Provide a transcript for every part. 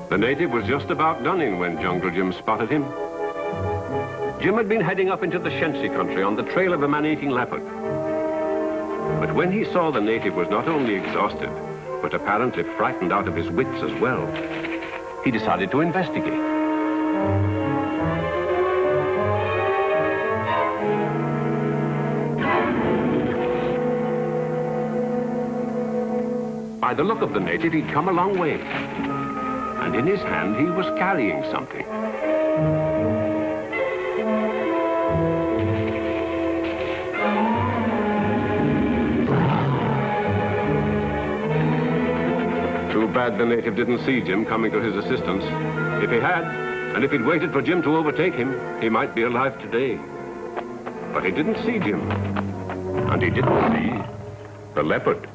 The native was just about done in when Jungle Jim spotted him. Jim had been heading up into the Shensi country on the trail of a man-eating leopard. But when he saw the native was not only exhausted, but apparently frightened out of his wits as well, he decided to investigate. By the look of the native, he'd come a long way. And in his hand, he was carrying something. Too bad the native didn't see Jim coming to his assistance. If he had, and if he'd waited for Jim to overtake him, he might be alive today. But he didn't see Jim. And he didn't see the leopard.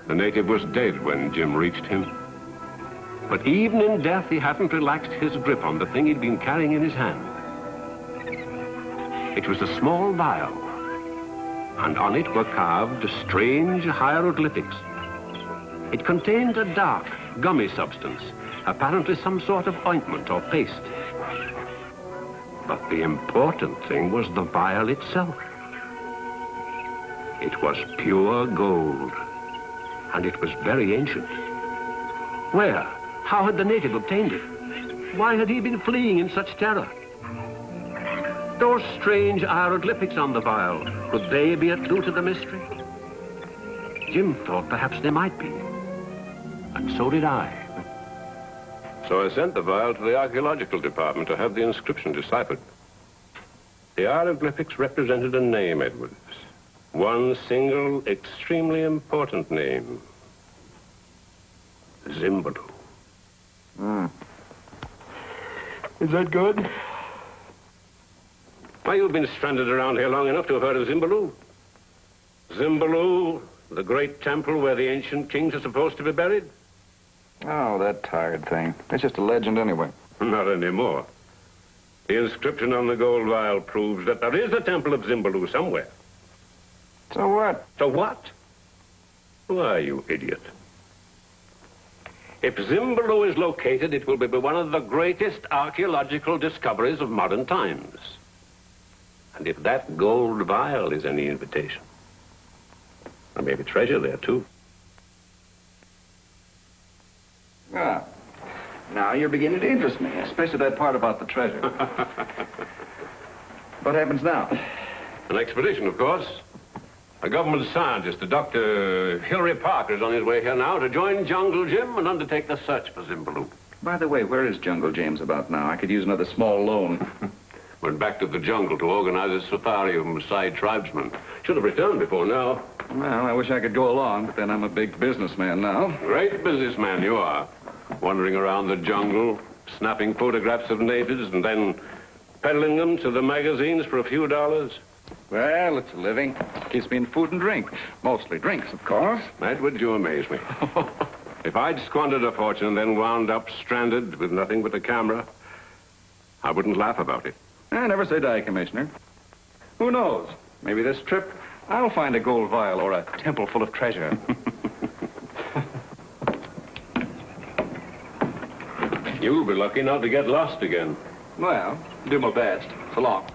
The native was dead when Jim reached him. But even in death, he hadn't relaxed his grip on the thing he'd been carrying in his hand. It was a small vial, and on it were carved strange hieroglyphics. It contained a dark, gummy substance, apparently some sort of ointment or paste. But the important thing was the vial itself. It was pure gold, and it was very ancient. Where? How had the native obtained it? Why had he been fleeing in such terror? Those strange hieroglyphics on the vial, could they be a clue to the mystery? Jim thought perhaps they might be, and so did I. So I sent the vial to the archaeological department to have the inscription deciphered. The hieroglyphics represented a name, Edwards. One single, extremely important name. Zimbaloo. Is that good? Why, you've been stranded around here long enough to have heard of Zimbaloo. Zimbaloo, the great temple where the ancient kings are supposed to be buried. Oh, that tired thing. It's just a legend anyway. Not anymore. The inscription on the gold vial proves that there is a temple of Zimbaloo somewhere. So what? So what? Why, you idiot. If Zimbaloo is located, it will be one of the greatest archaeological discoveries of modern times. And if that gold vial is any invitation, there may be treasure there, too. Ah, now you're beginning to interest me, especially that part about the treasure. What happens now? An expedition, of course. A government scientist, Dr. Hilary Parker, is on his way here now to join Jungle Jim and undertake the search for Zimbaloo. By the way, where is Jungle James about now? I could use another small loan. Went back to the jungle to organize a safari of Maasai tribesmen. Should have returned before now. Well, I wish I could go along, but then I'm a big businessman now. Great businessman you are. Wandering around the jungle, snapping photographs of natives, and then peddling them to the magazines for a few dollars. Well, it's a living. Keeps me in food and drink. Mostly drinks, of course. Edward, you amaze me. If I'd squandered a fortune and then wound up stranded with nothing but a camera, I wouldn't laugh about it. Never say die, Commissioner. Who knows? Maybe this trip, I'll find a gold vial or a temple full of treasure. You'll be lucky not to get lost again. Well, do my best. So long.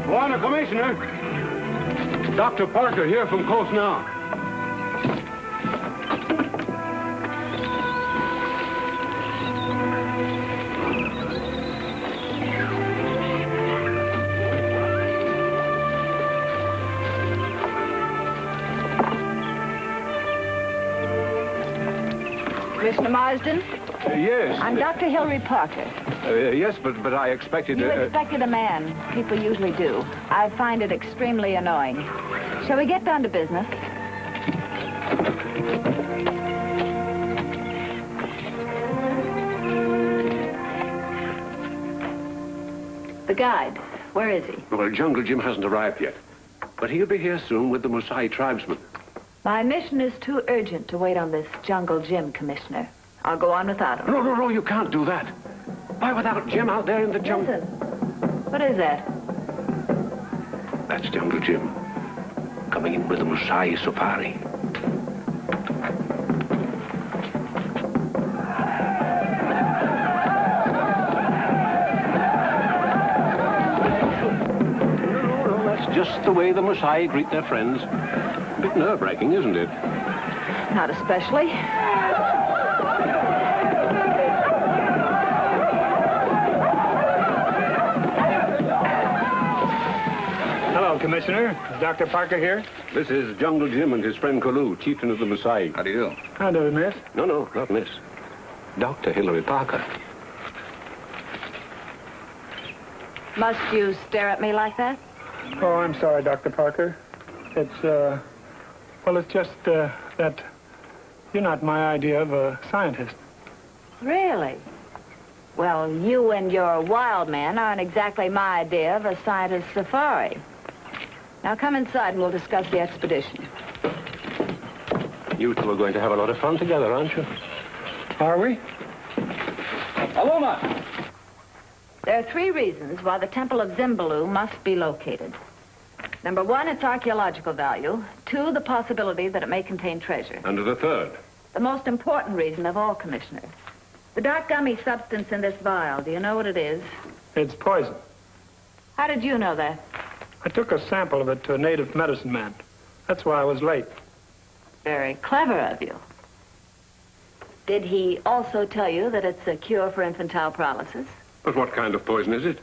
Warner, Commissioner. Dr. Parker here from Coast now. Commissioner Marsden? Yes. I'm Dr. Hilary Parker. Yes, but I expected... You expected a man. People usually do. I find it extremely annoying. Shall we get down to business? The guide, where is he? Well, Jungle Jim hasn't arrived yet. But he'll be here soon with the Maasai tribesmen. My mission is too urgent to wait on this Jungle Jim, Commissioner. I'll go on without him. No, you can't do that. Why, without Jim out there in the jungle? Listen. What is that? That's Jungle Jim. Coming in with the Maasai safari. No, that's just the way the Maasai greet their friends. A bit nerve-wracking, isn't it? Not especially. Hello, Commissioner. Is Dr. Parker here? This is Jungle Jim and his friend Kulu, chieftain of the Maasai. How do you do? How do, miss? No, not miss. Dr. Hilary Parker. Must you stare at me like that? Oh, I'm sorry, Dr. Parker. It's, well, it's just, that you're not my idea of a scientist. Really? Well, you and your wild man aren't exactly my idea of a scientist safari. Now come inside and we'll discuss the expedition. You two are going to have a lot of fun together, aren't you? Are we? Aloma! There are 3 reasons why the Temple of Zimbaloo must be located. Number 1, its archaeological value. 2, the possibility that it may contain treasure. And the third. The most important reason of all, Commissioner. The dark gummy substance in this vial, do you know what it is? It's poison. How did you know that? I took a sample of it to a native medicine man. That's why I was late. Very clever of you. Did he also tell you that it's a cure for infantile paralysis? But what kind of poison is it?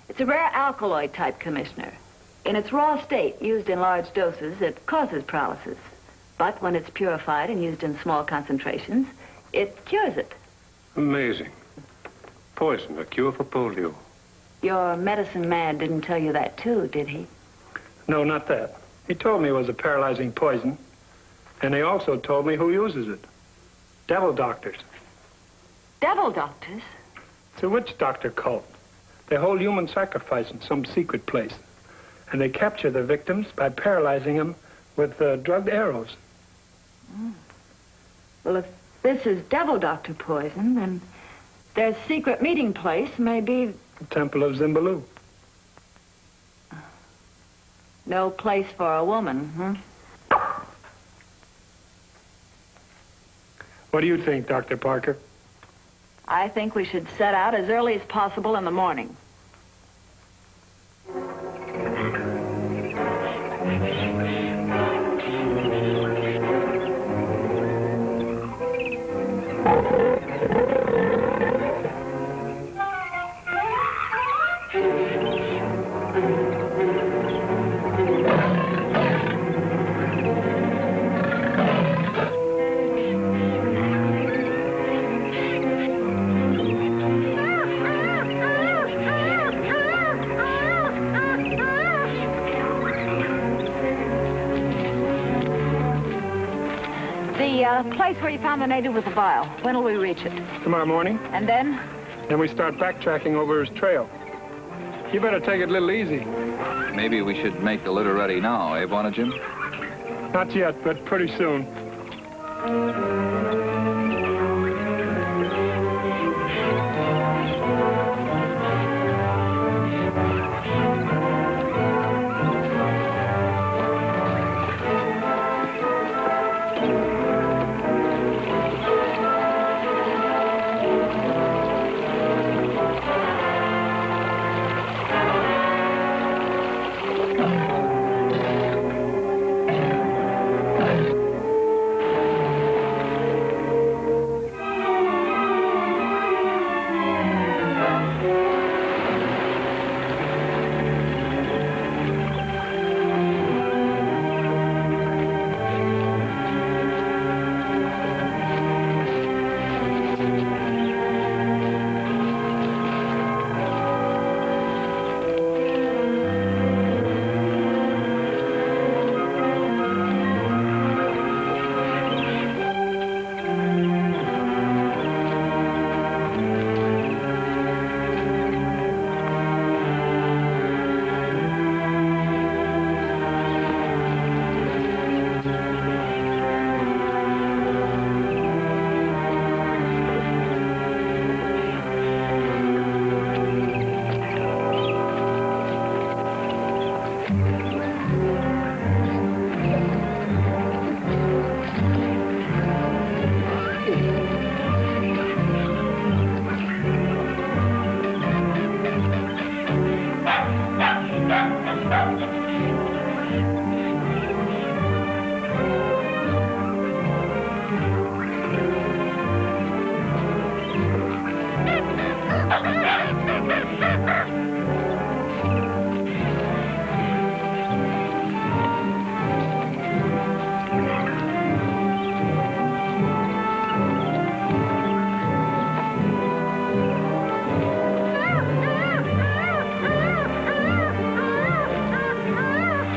It's a rare alkaloid type, Commissioner. In its raw state, used in large doses, it causes paralysis. But when it's purified and used in small concentrations, it cures it. Amazing. Poison, a cure for polio. Your medicine man didn't tell you that, too, did he? No, not that. He told me it was a paralyzing poison. And he also told me who uses it. Devil doctors. Devil doctors? It's a witch doctor cult. They hold human sacrifice in some secret place. And they capture their victims by paralyzing them with drugged arrows. Well, if this is devil doctor poison, then their secret meeting place may be... The Temple of Zimbaloo. No place for a woman, huh? What do you think, Dr. Parker? I think we should set out as early as possible in the morning. The place where you found the native with the vial. When will we reach it? Tomorrow morning. And then? Then we start backtracking over his trail. You better take it a little easy. Maybe we should make the litter ready now, eh, Bonnet Jim? Not yet, but pretty soon.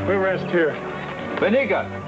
We rest here. Benica!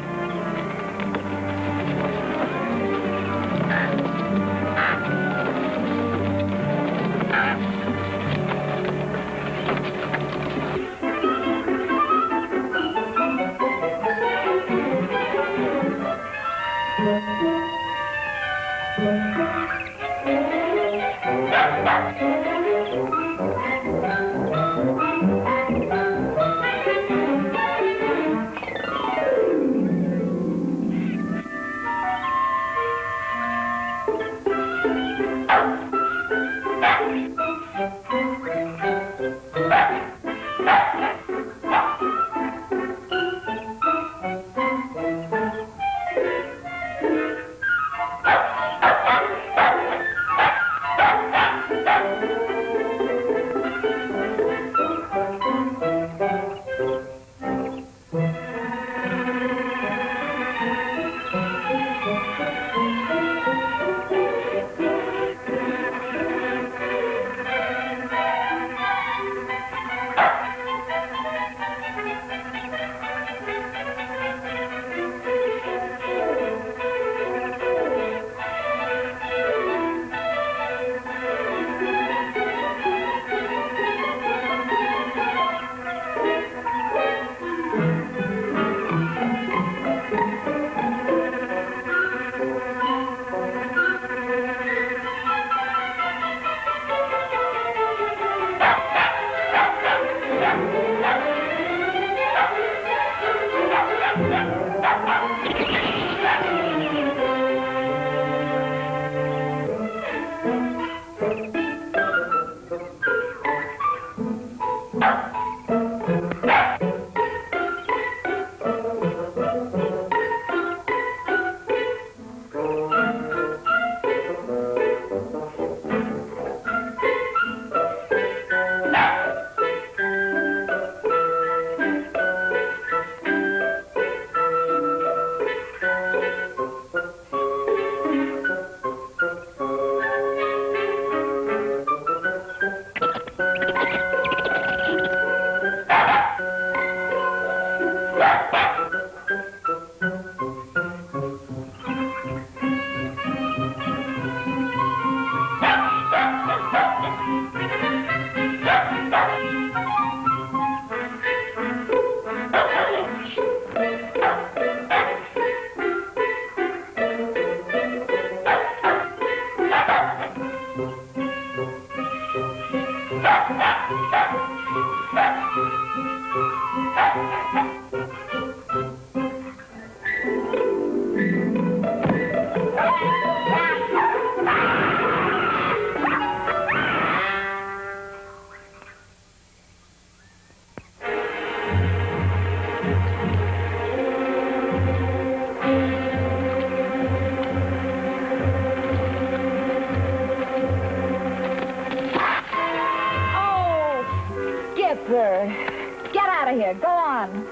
Get out of here. Go on.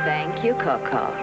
Thank you, Coco.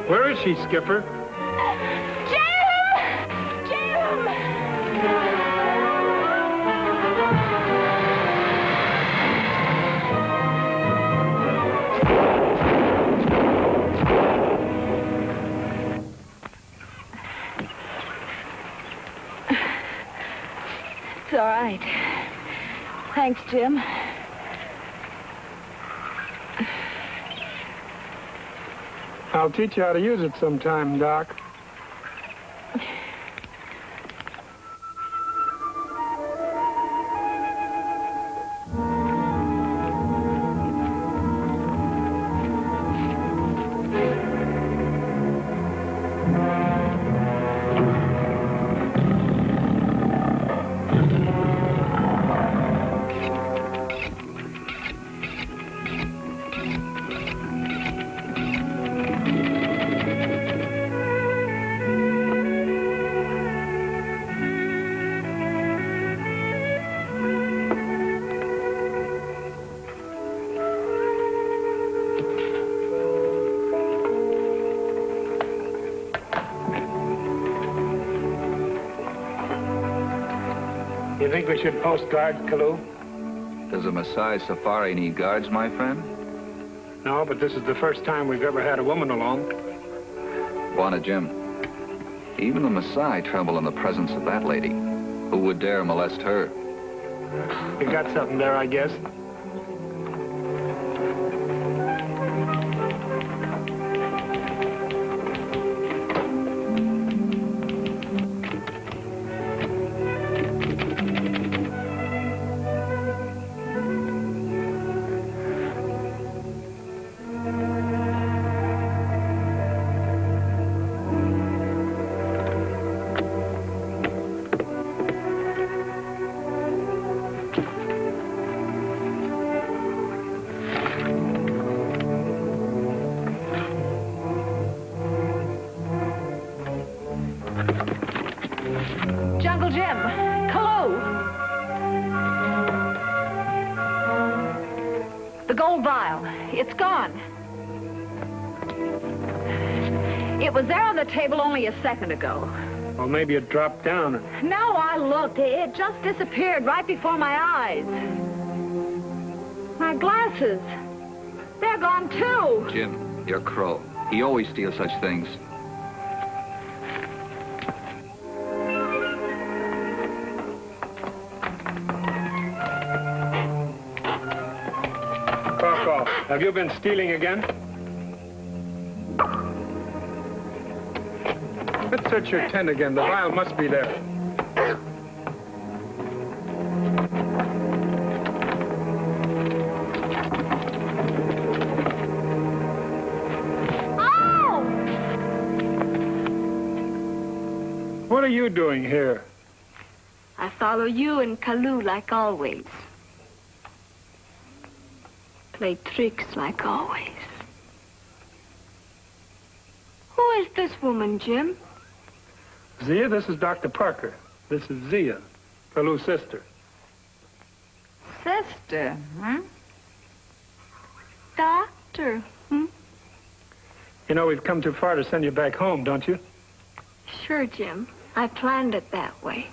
Where is she, Skipper? It's all right. Thanks, Jim. I'll teach you how to use it sometime, Doc. You think we should post guards, Kalu? Does a Maasai safari need guards, my friend? No, but this is the first time we've ever had a woman along. Bwana Jim, even the Maasai tremble in the presence of that lady. Who would dare molest her? You got something there, I guess. Jungle Jim, Kalu. The gold vial, it's gone. It was there on the table only a second ago. Well, maybe it dropped down. No, I looked. It just disappeared right before my eyes. My glasses, they're gone too. Jim, you're Crow. He always steals such things. Have you been stealing again? Let's search your tent again. The vial must be there. Oh! What are you doing here? I follow you and Kalu like always. Play tricks like always. Who is this woman, Jim? Zia, this is Dr. Parker. This is Zia, Kalu's sister. Sister, huh? Doctor, You know, we've come too far to send you back home, don't you? Sure, Jim. I planned it that way.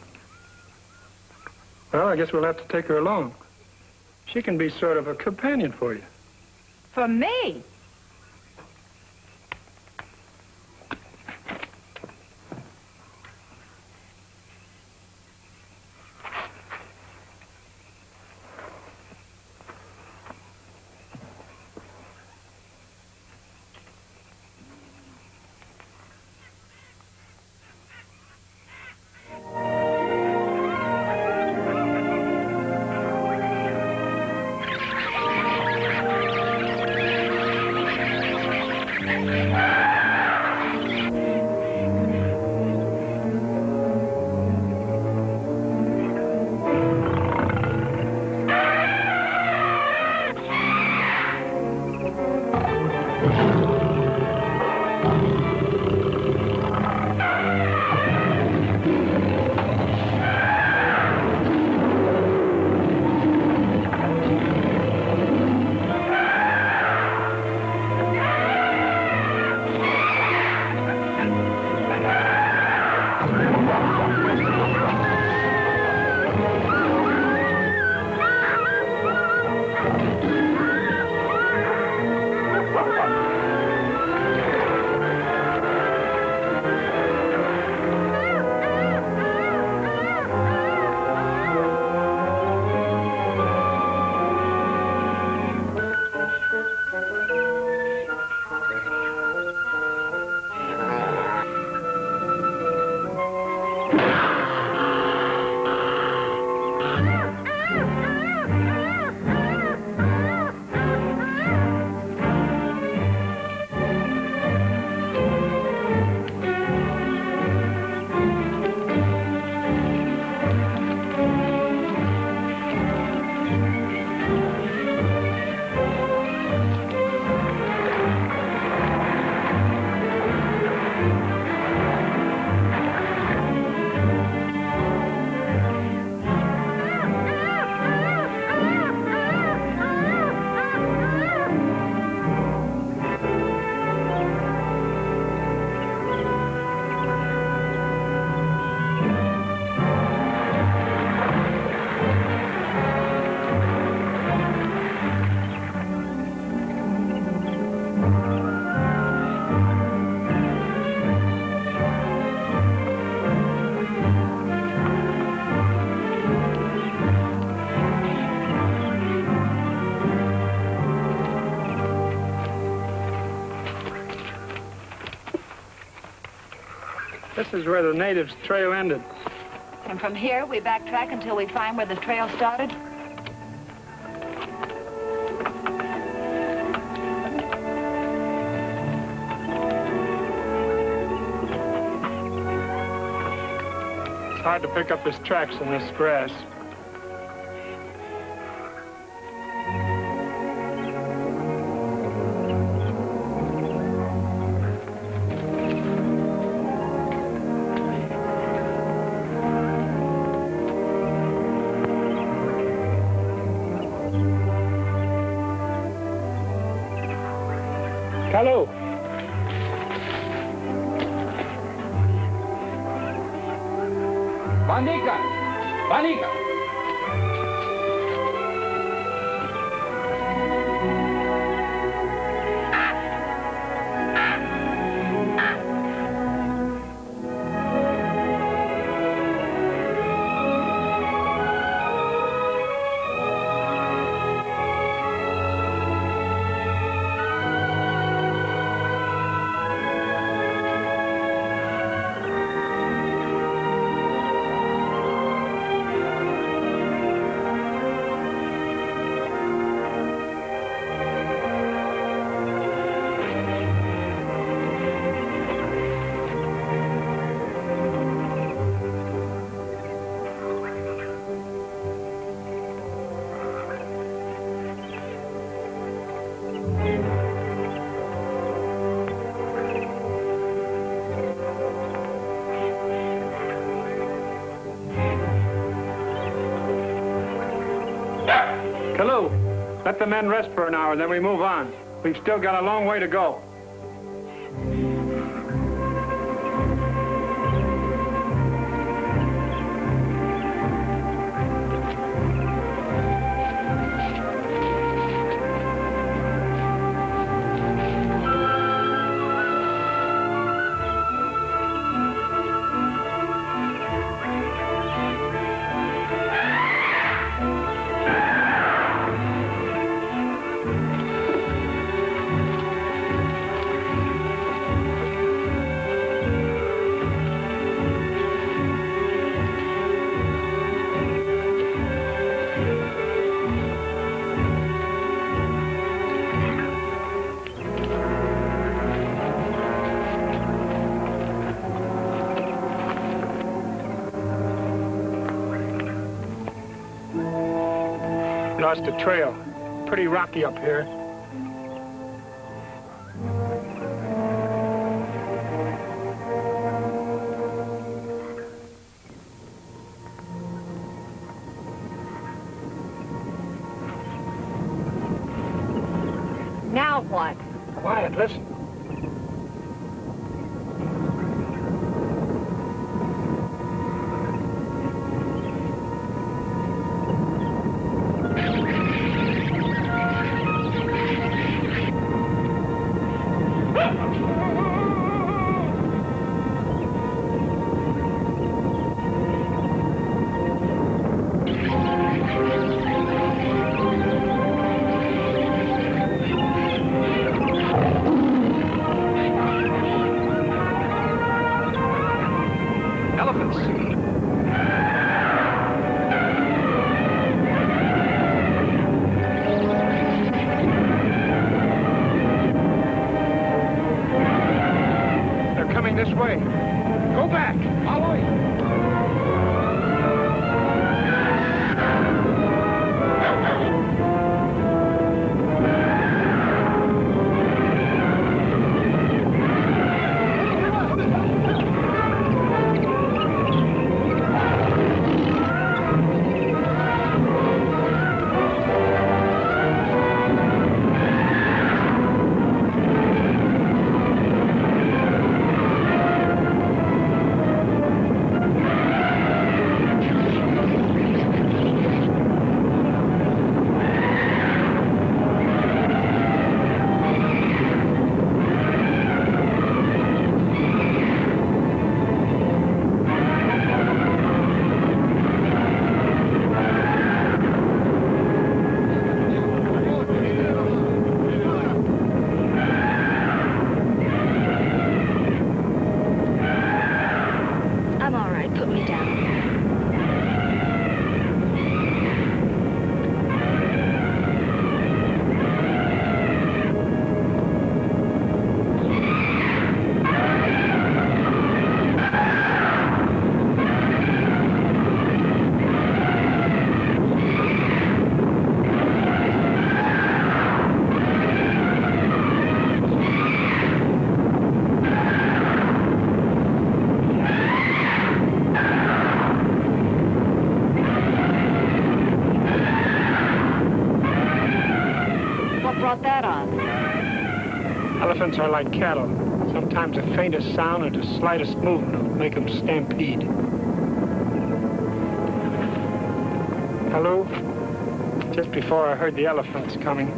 Well, I guess we'll have to take her along. She can be sort of a companion for you. For me? This is where the natives' trail ended. And from here, we backtrack until we find where the trail started? It's hard to pick up his tracks in this grass. Hello. Vanika! Vanika! Let the men rest for an hour, then we move on. We've still got a long way to go. Lost the trail. Pretty rocky up here. Now what? Quiet, listen. This way. Go back. Follow it. Elephants are like cattle. Sometimes the faintest sound or the slightest movement will make them stampede. Hello? Just before I heard the elephants coming,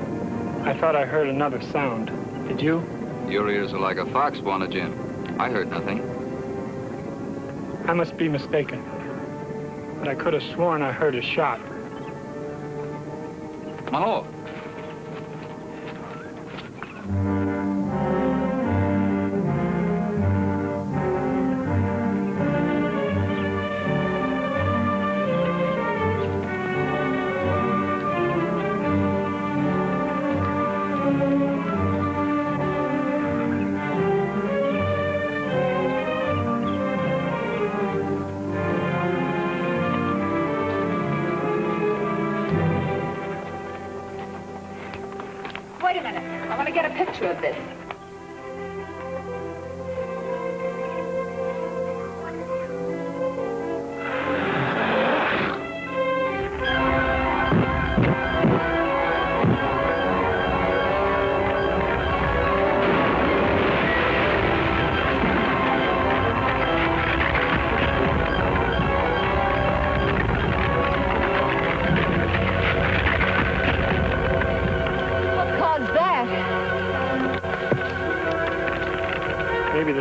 I thought I heard another sound. Did you? Your ears are like a fox, Bwana Jim. I heard nothing. I must be mistaken. But I could have sworn I heard a shot. Maho. Wait a minute. I want to get a picture of this.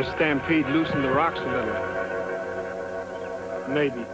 this stampede loosened the rocks a little. Maybe.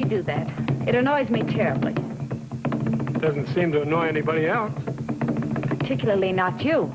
Do that. It annoys me terribly. Doesn't seem to annoy anybody else. Particularly not you.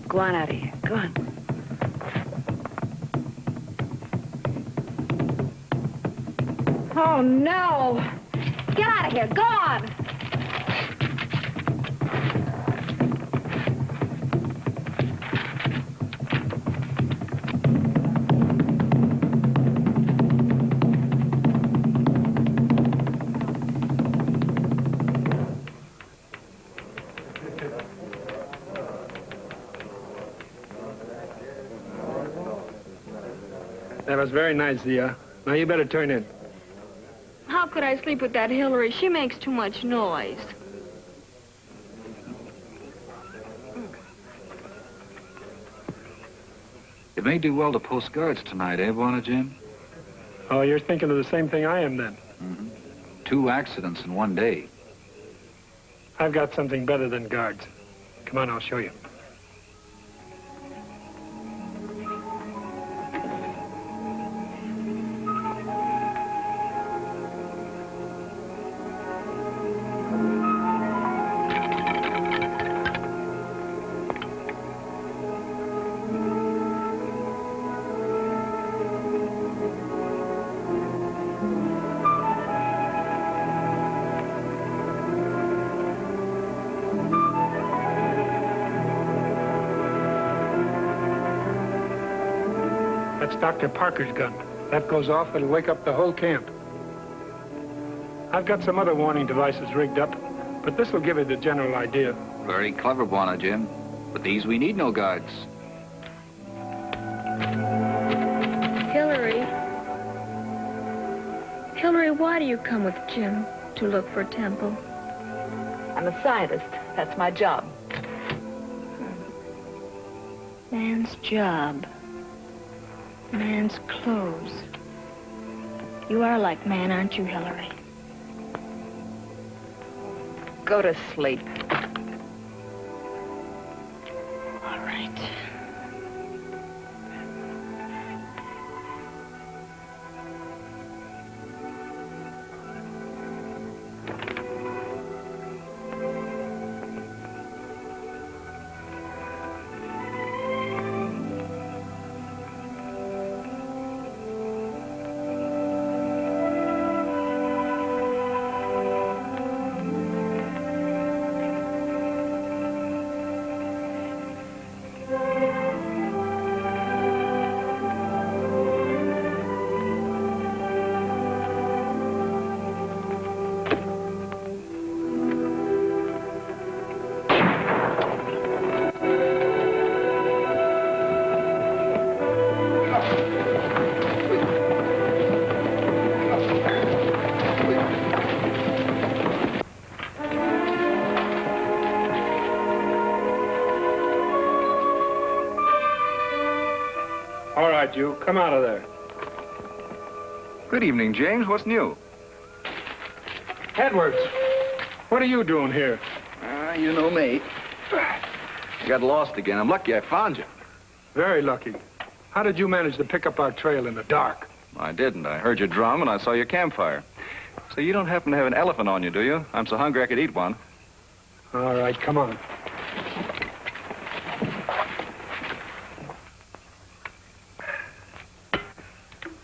Go on out of here. Go on. Oh, no. Get out of here. Go on. That was very nice, Zia. Now you better turn in. How could I sleep with that Hilary? She makes too much noise. You may do well to post guards tonight, eh, Buona Jim? Oh, you're thinking of the same thing I am, then. Mm-hmm. 2 accidents in one day. I've got something better than guards. Come on, I'll show you. That's Dr. Parker's gun. That goes off, it'll wake up the whole camp. I've got some other warning devices rigged up, but this will give you the general idea. Very clever, Buona Jim. With these, we need no guards. Hilary. Hilary, why do you come with Jim to look for Temple? I'm a scientist. That's my job. Man's job. Man's clothes. You are like man, aren't you, Hilary? Go to sleep. All right. right, you. Come out of there. Good evening, James. What's new? Edwards, what are you doing here? You know me. I got lost again. I'm lucky I found you. Very lucky. How did you manage to pick up our trail in the dark? I didn't. I heard your drum and I saw your campfire. So you don't happen to have an elephant on you, do you? I'm so hungry I could eat one. All right, come on.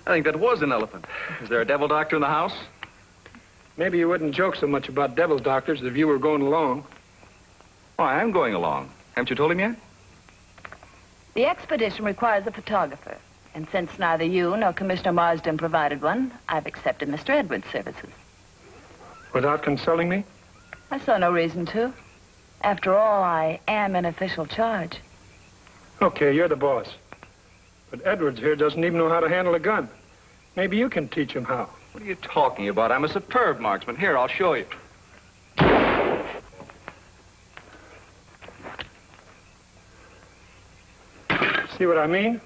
I think that was an elephant. Is there a devil doctor in the house? Maybe you wouldn't joke so much about devil doctors if you were going along. Oh, I am going along. Haven't you told him yet? The expedition requires a photographer. And since neither you nor Commissioner Marsden provided one, I've accepted Mr. Edwards' services. Without consulting me? I saw no reason to. After all, I am in official charge. Okay, you're the boss. But Edwards here doesn't even know how to handle a gun. Maybe you can teach him how. What are you talking about? I'm a superb marksman. Here, I'll show you. See what I mean?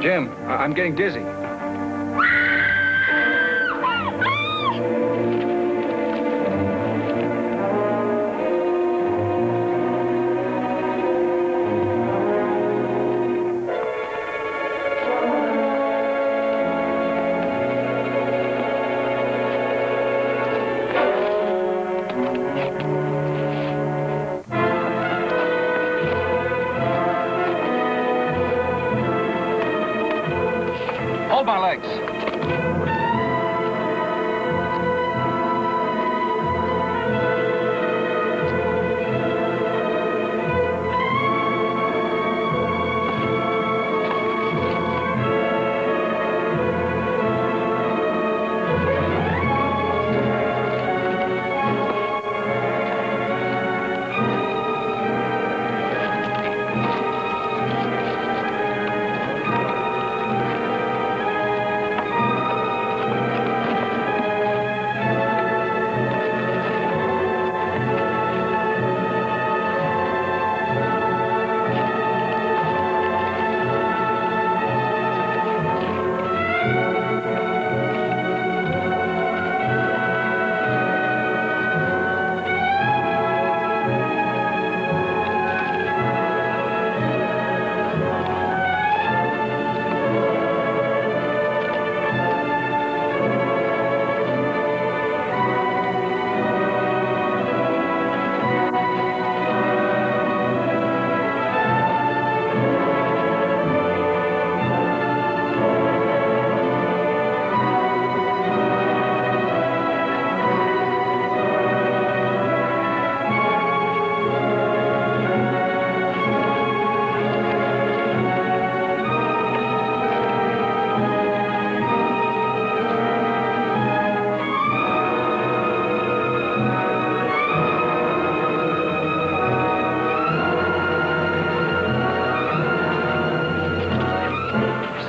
Jim, I'm getting dizzy. Hold my legs.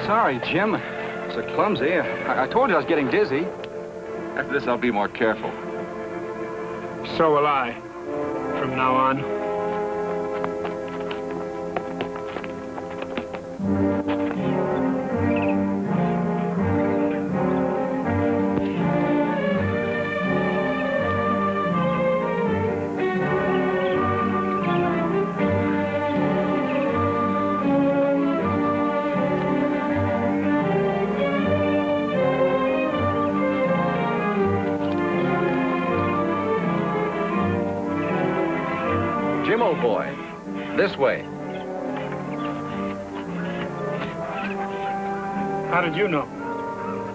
Sorry, Jim. So clumsy. I told you I was getting dizzy. After this, I'll be more careful. So will I, from now on. Jim, old boy, this way. How did you know?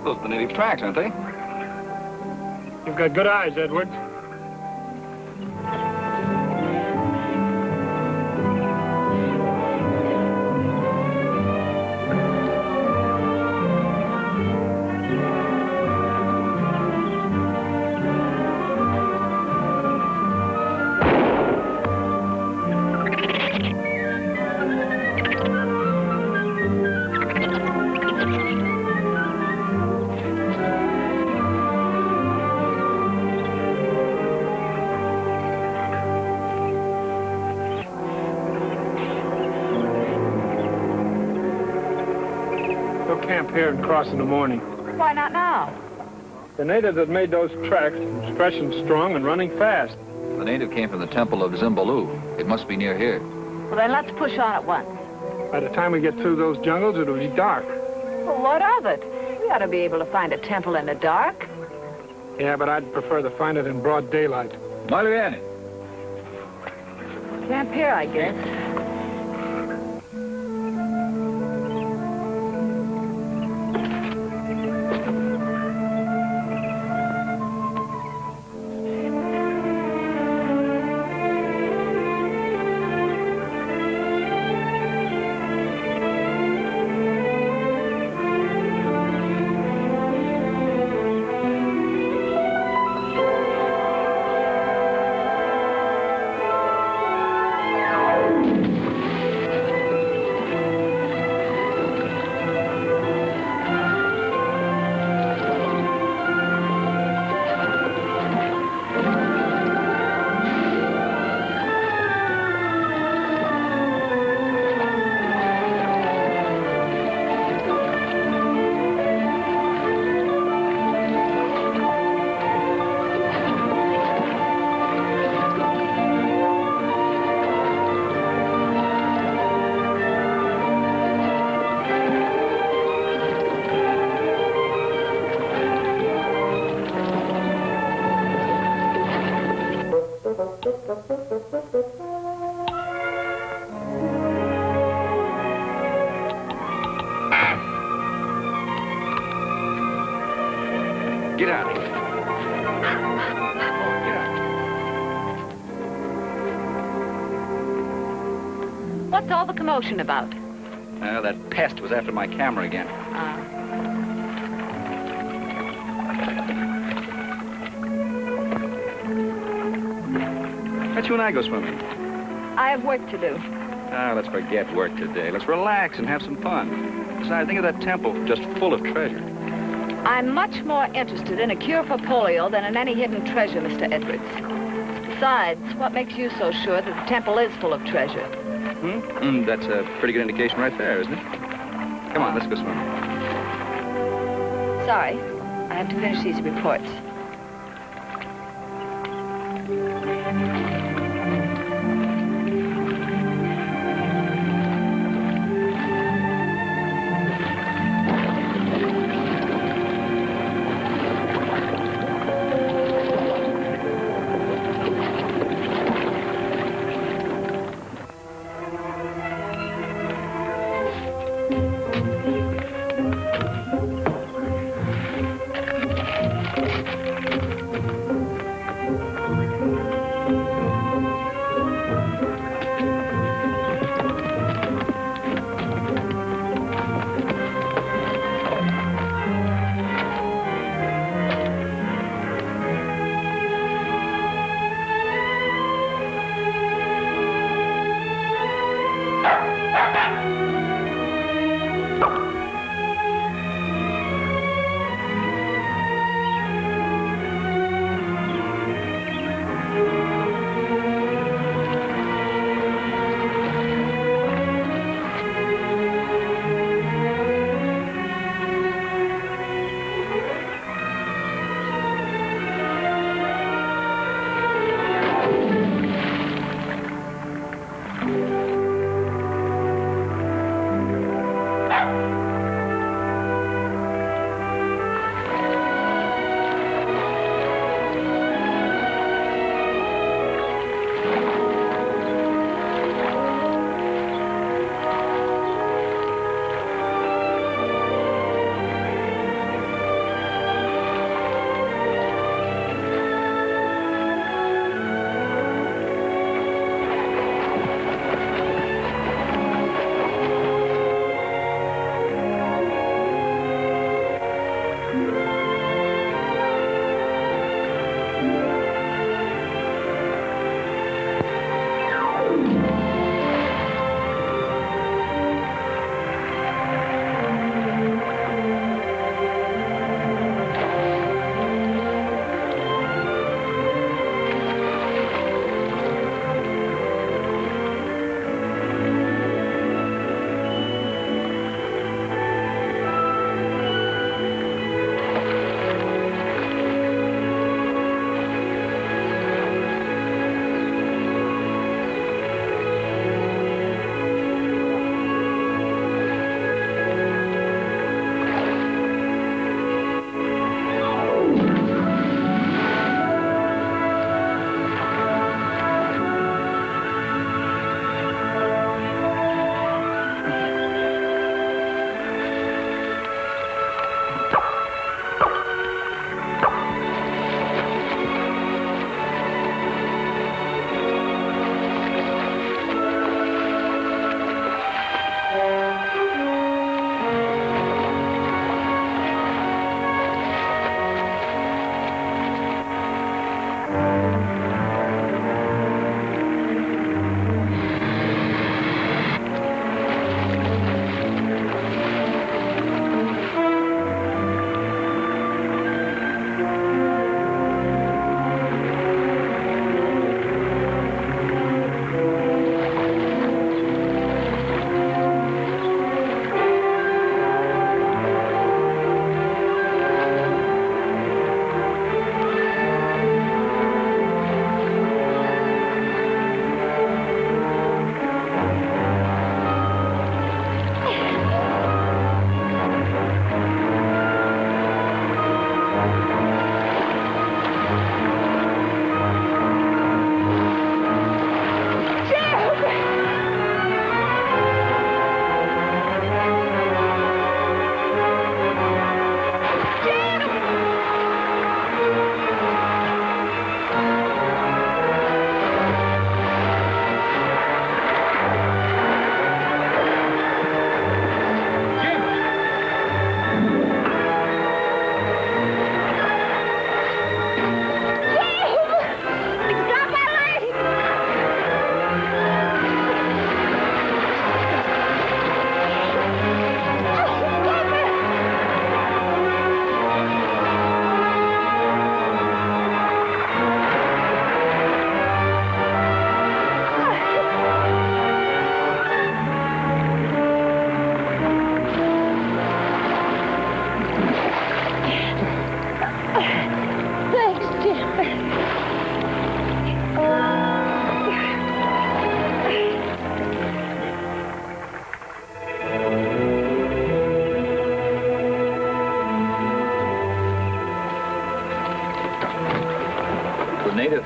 Those are the native tracks, aren't they? You've got good eyes, Edwards. We'll camp here and cross in the morning. Why not now? The native that made those tracks is fresh and strong and running fast. The native came from the temple of Zimbaloo. It must be near here. Well, then let's push on at once. By the time we get through those jungles, it'll be dark. Well, what of it? We ought to be able to find a temple in the dark. Yeah, but I'd prefer to find it in broad daylight. Molly Annie. Camp here, I guess. Get out. What's all the commotion about? That pest was after my camera again. Let you and I go swimming. I have work to do. Let's forget work today. Let's relax and have some fun. Besides, think of that temple just full of treasure. I'm much more interested in a cure for polio than in any hidden treasure, Mr. Edwards. Besides, what makes you so sure that the temple is full of treasure? That's a pretty good indication right there, isn't it? Come on, let's go swimming. Sorry, I have to finish these reports.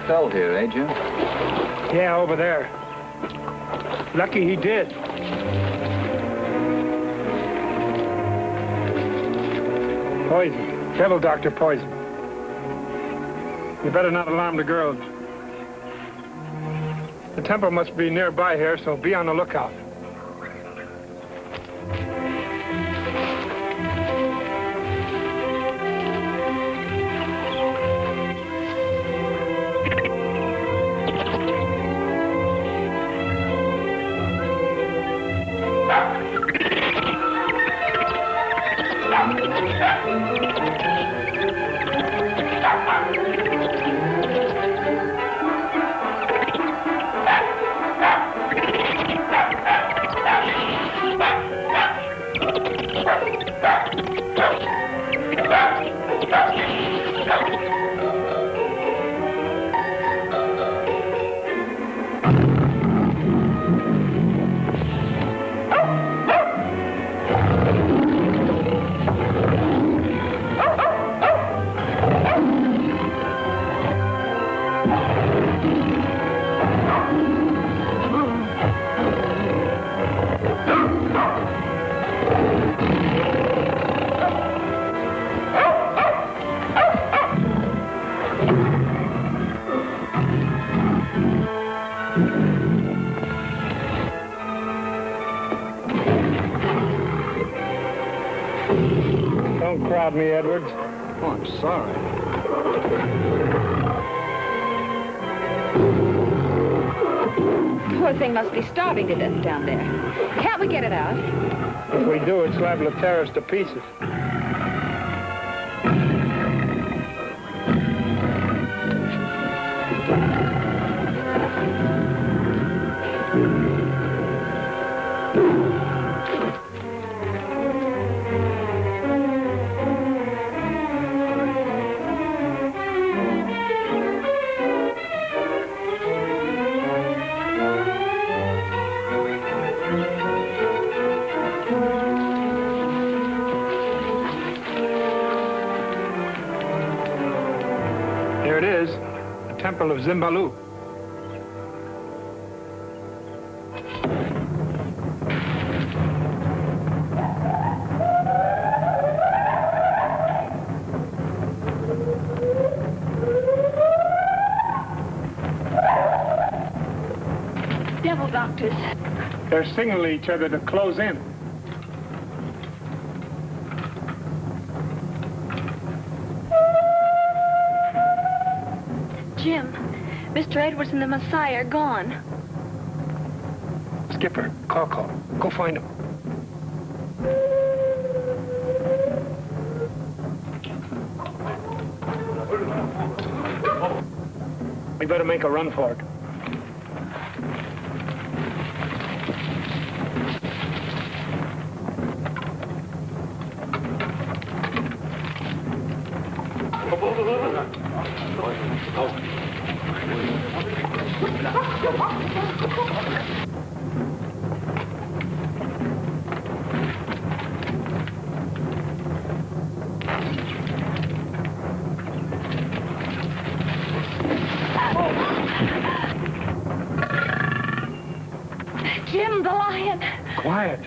fell here, eh, Jim? Yeah, over there. Lucky he did. Poison. Devil doctor poison. You better not alarm the girls. The temple must be nearby here, so be on the lookout. Don't crowd me, Edwards. Oh, I'm sorry. Poor thing must be starving to death down there. Can't we get it out? If we do, it's liable to tear us to pieces. There it is, the Temple of Zimbaloo. Devil doctors. They're signaling each other to close in. Jim, Mr. Edwards and the Messiah are gone. Skipper, call. Go find them. We better make a run for it. Jim, the lion. Quiet.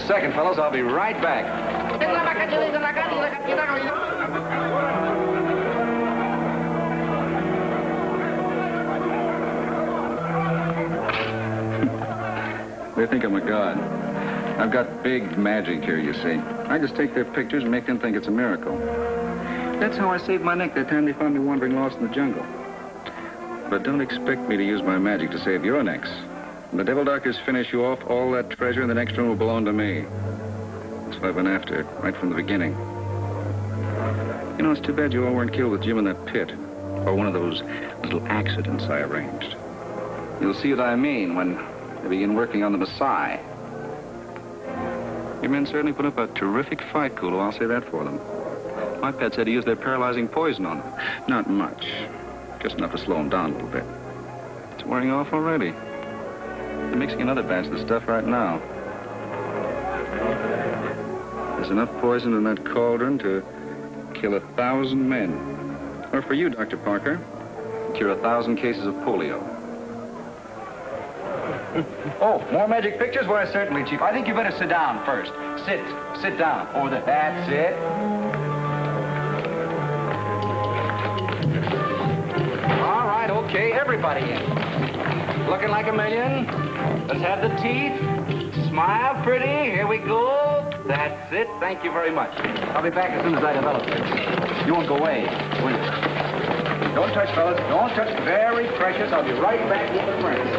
Second, fellows, I'll be right back. They think I'm a god. I've got big magic here, you see. I just take their pictures and make them think it's a miracle. That's how I saved my neck that time they found me wandering lost in the jungle. But don't expect me to use my magic to save your necks. When the devil doctors finish you off, all that treasure in the next room will belong to me. That's what I've been after, right from the beginning. You know, it's too bad you all weren't killed with Jim in that pit, or one of those little accidents I arranged. You'll see what I mean when they begin working on the Messiah. Your men certainly put up a terrific fight, Kulo, I'll say that for them. My pet said he used their paralyzing poison on them. Not much. Just enough to slow them down a little bit. It's wearing off already. They're mixing another batch of the stuff right now. There's enough poison in that cauldron to kill 1,000 men. Or for you, Dr. Parker, cure 1,000 cases of polio. Oh, more magic pictures? Why, certainly, Chief. I think you better sit down first. Sit down. Over there. That's it. All right, okay, everybody in. Looking like a million. Let's have the teeth. Smile pretty. Here we go. That's it. Thank you very much. I'll be back as soon as I develop this. You won't go away, will you? Don't touch, fellas. Don't touch. Very precious. I'll be right back with the friends.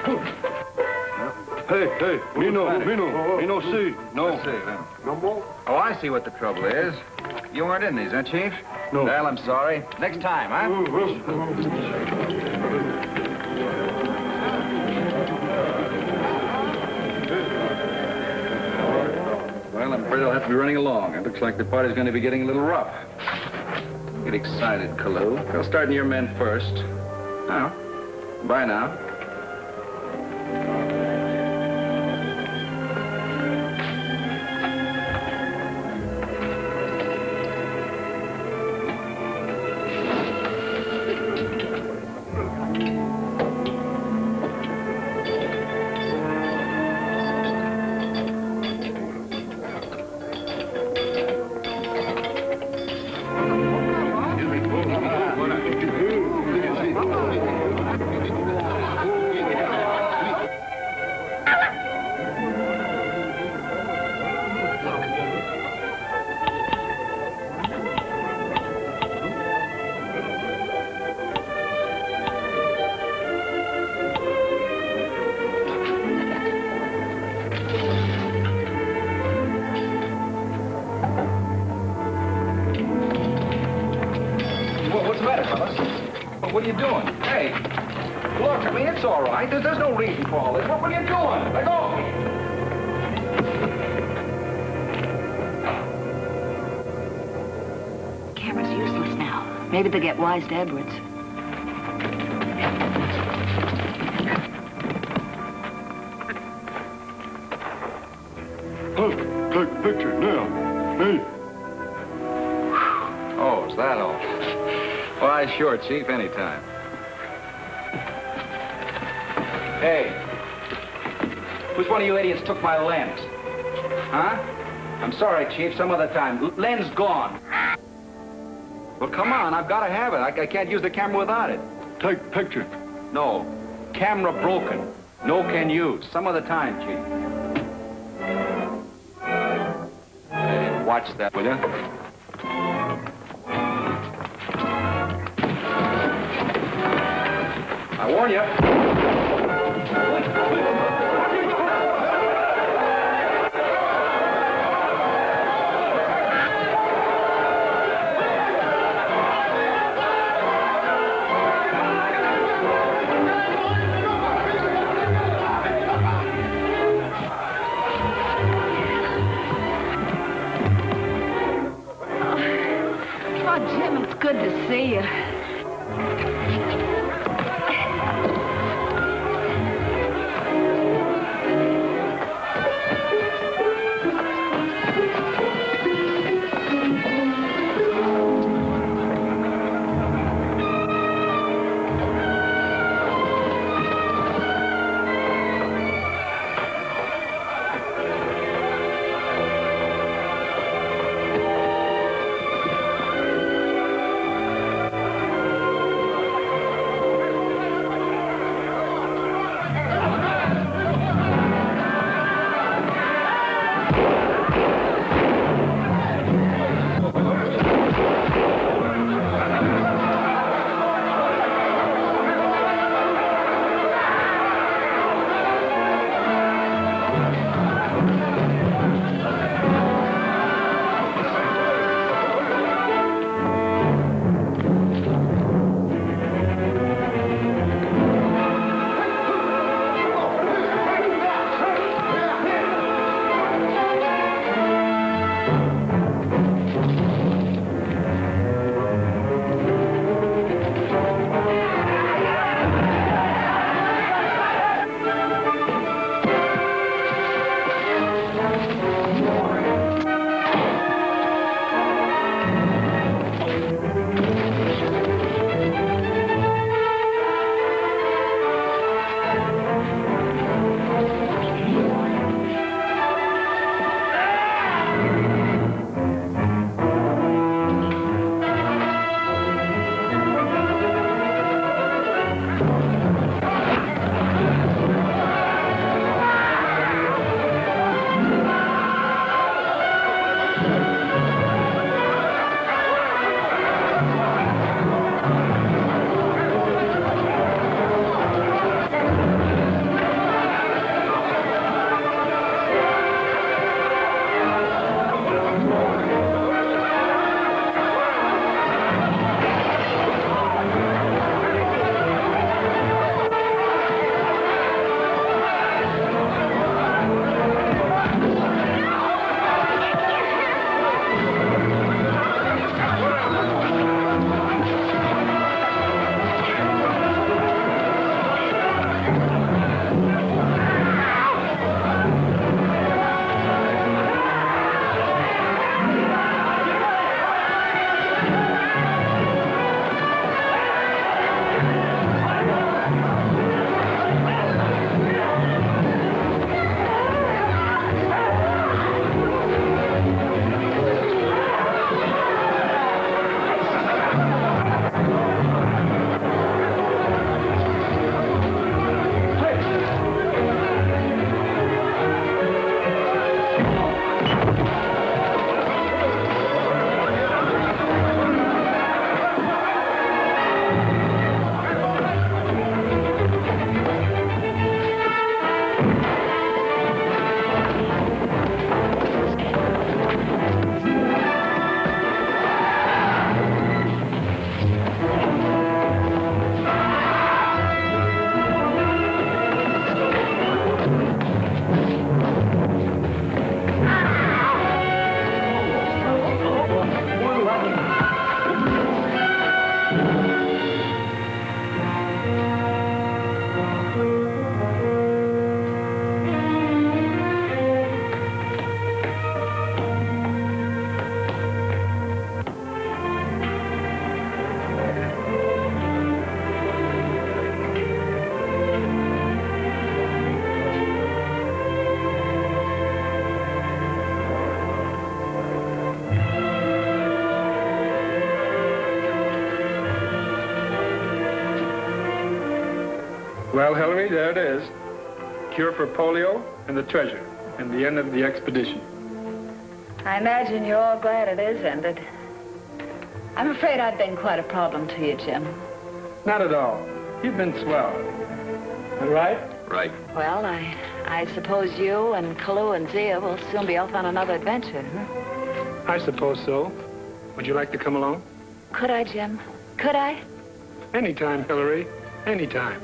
Hey, me no see. No. Let's see, then. Oh, I see what the trouble is. You weren't in these, huh, Chief? No. Well, I'm sorry. Next time, huh? Well, I'm afraid I'll have to be running along. It looks like the party's going to be getting a little rough. Get excited, Kalu. I'll start in your men first. Now, bye now. What's the matter, fellas? What are you doing? Hey, look, I mean, it's all right. There's no reason for all this. What are you doing? Let go! Camera's useless now. Maybe they'll get wise to Edwards. Look, take a picture now. Hey. Oh, is that all? Why, sure, Chief, anytime. Hey, which one of you idiots took my lens? Huh? I'm sorry, Chief, some other time. Lens gone. Well, come on, I've got to have it. I can't use the camera without it. Take a picture. No, camera broken. No can use. Some other time, Chief. Hey, watch that, will you? I warn you. Oh, Jim, it's good to see you. Well, Hilary, there it is. Cure for polio and the treasure, and the end of the expedition. I imagine you're all glad it is ended. I'm afraid I've been quite a problem to you, Jim. Not at all. You've been swell. All right? Right. Well, I suppose you and Kalu and Zia will soon be off on another adventure, huh? I suppose so. Would you like to come along? Could I, Jim? Could I? Anytime, Hilary. Anytime.